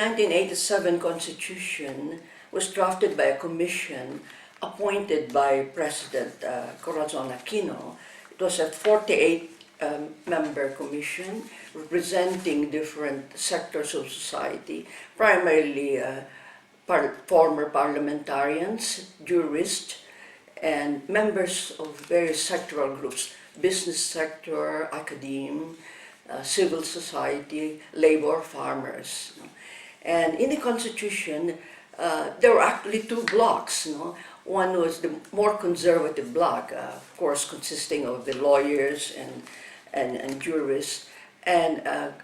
1987 Constitution was drafted by a commission appointed by President Corazon Aquino. It was a 48-member commission representing different sectors of society, primarily former parliamentarians, jurists, and members of various sectoral groups, business sector, academia, civil society, labor, farmers. And in the Constitution, there were actually two blocks. One was the more conservative bloc, of course, consisting of the lawyers and jurists, and a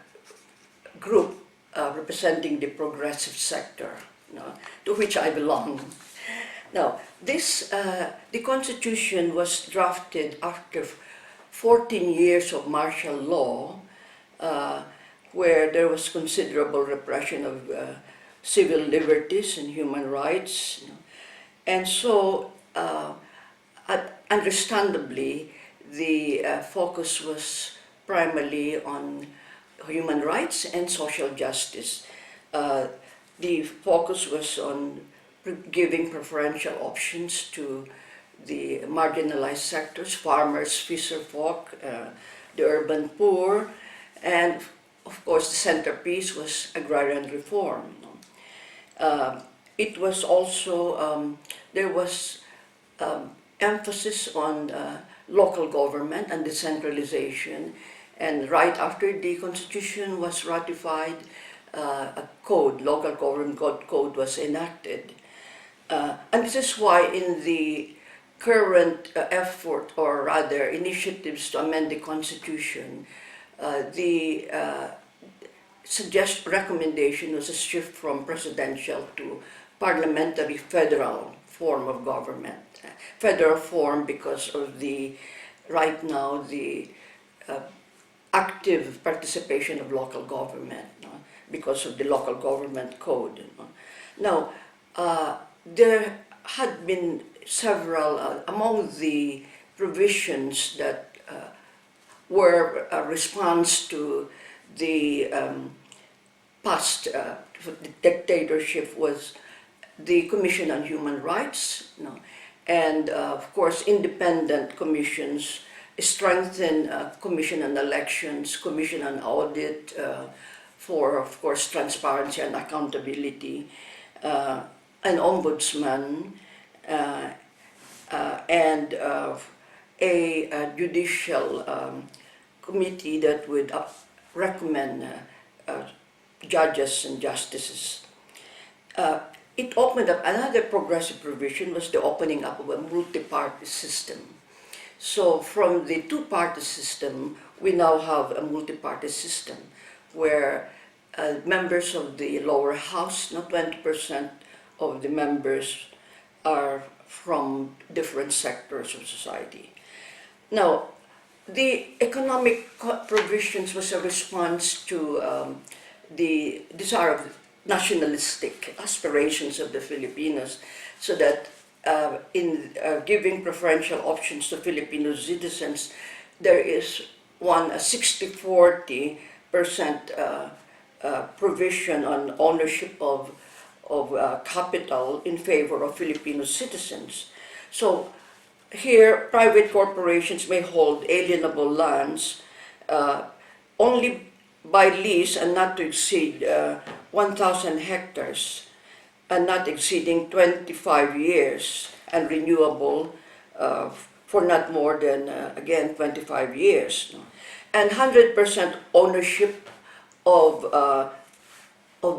group representing the progressive sector, to which I belong. Now, the Constitution was drafted after 14 years of martial law, where there was considerable repression of civil liberties and human rights. And so, understandably, the focus was primarily on human rights and social justice. The focus was on giving preferential options to the marginalized sectors, farmers, fisherfolk, the urban poor, and of course the centerpiece was agrarian reform. It was also, there was emphasis on local government and decentralization, and right after the Constitution was ratified, a code, local government code was enacted. And this is why in the current effort, or rather initiatives to amend the Constitution, the recommendation was a shift from presidential to parliamentary federal form of government. Federal form because of right now, the active participation of local government, because of the local government code. Now, there had been several, among the provisions that were a response to the past dictatorship was the Commission on Human Rights, and of course independent commissions, strengthen Commission on Elections, Commission on Audit, for of course transparency and accountability, an ombudsman, and a judicial committee that would recommend judges and justices. It opened up, another progressive provision was the opening up of a multi-party system. So from the two-party system, we now have a multi-party system where members of the lower house, not 20% of the members are from different sectors of society. Now, the economic provisions was a response to the desire of nationalistic aspirations of the Filipinos, so that in giving preferential options to Filipino citizens, there is a 60-40% provision on ownership of capital in favor of Filipino citizens. So here, private corporations may hold alienable lands only by lease and not to exceed 1,000 hectares and not exceeding 25 years and renewable for not more than, again, 25 years. And 100% ownership of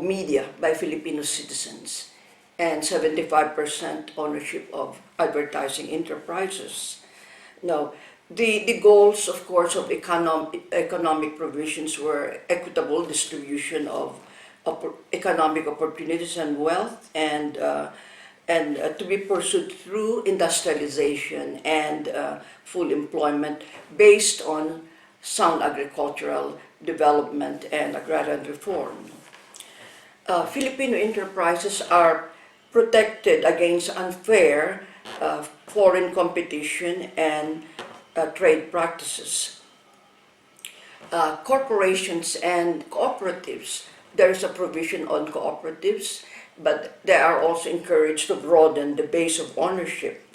media by Filipino citizens, and 75% ownership of advertising enterprises. Now, the goals, of course, of economic provisions were equitable distribution of economic opportunities and wealth, and to be pursued through industrialization and full employment based on sound agricultural development and agrarian reform. Filipino enterprises are protected against unfair foreign competition and trade practices. Corporations and cooperatives there is a provision on cooperatives, but they are also encouraged to broaden the base of ownership.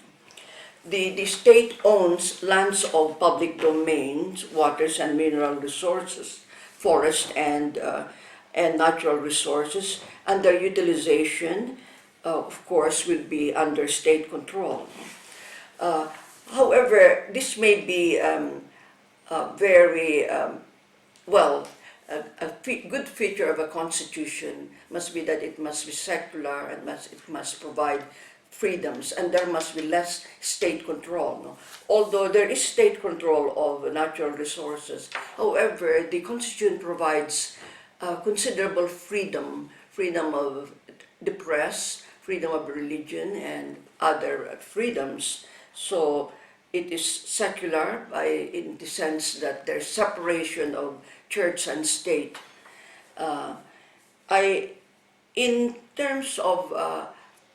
The state owns lands of public domains, waters and mineral resources, forest and natural resources, and their utilization, of course, will be under state control. However, this may be very well. Good feature of a constitution must be that it must be secular and it must provide freedoms, and there must be less state control. No? Although there is state control of natural resources, however, the Constitution provides considerable freedom of the press, freedom of religion, and other freedoms. So it is secular in the sense that there's separation of church and state. In terms of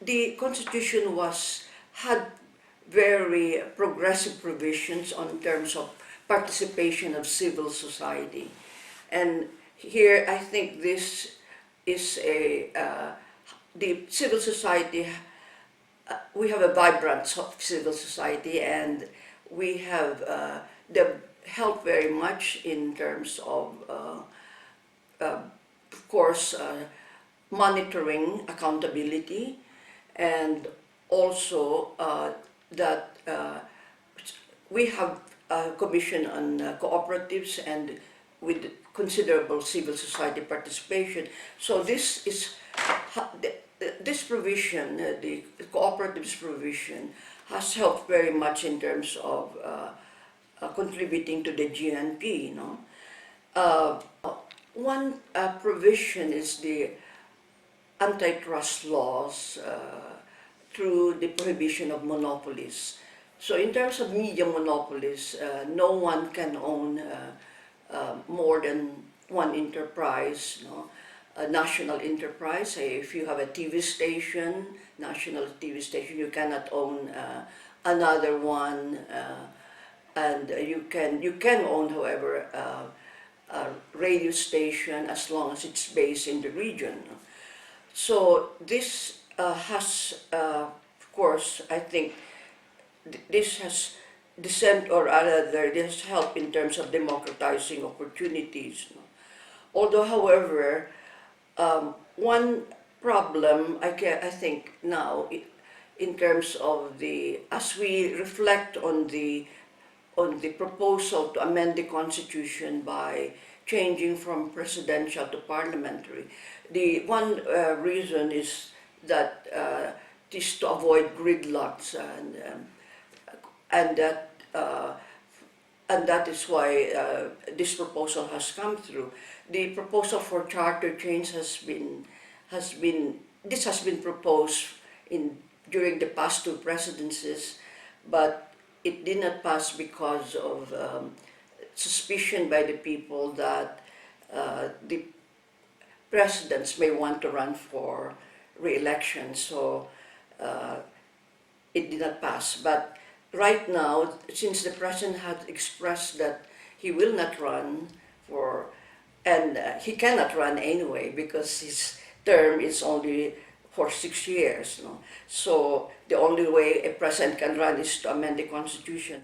the Constitution had very progressive provisions on terms of participation of civil society, and here I think this is the civil society. We have a vibrant civil society, and we have helped very much in terms of course, monitoring accountability, and also that we have a commission on cooperatives and with considerable civil society participation. So this is this provision, the cooperatives provision, has helped very much in terms of contributing to the GNP. One provision is the antitrust laws through the prohibition of monopolies. So in terms of media monopolies, no one can own more than one enterprise, a national enterprise. Say if you have a TV station, national TV station, you cannot own another one, and you can own, however, a radio station as long as it's based in the region. So this has, of course, I think this has this helped in terms of democratizing opportunities. Although, however, one problem I think now, in terms of as we reflect on the proposal to amend the Constitution by changing from presidential to parliamentary, the one reason is that it is to avoid gridlocks, and that is why this proposal has come through. The proposal for charter change has been proposed during the past two presidencies, but it did not pass because of suspicion by the people that the presidents may want to run for re-election, so it did not pass. But right now, since the president has expressed that he will not run and he cannot run anyway because his term is only for 6 years. So the only way a president can run is to amend the Constitution.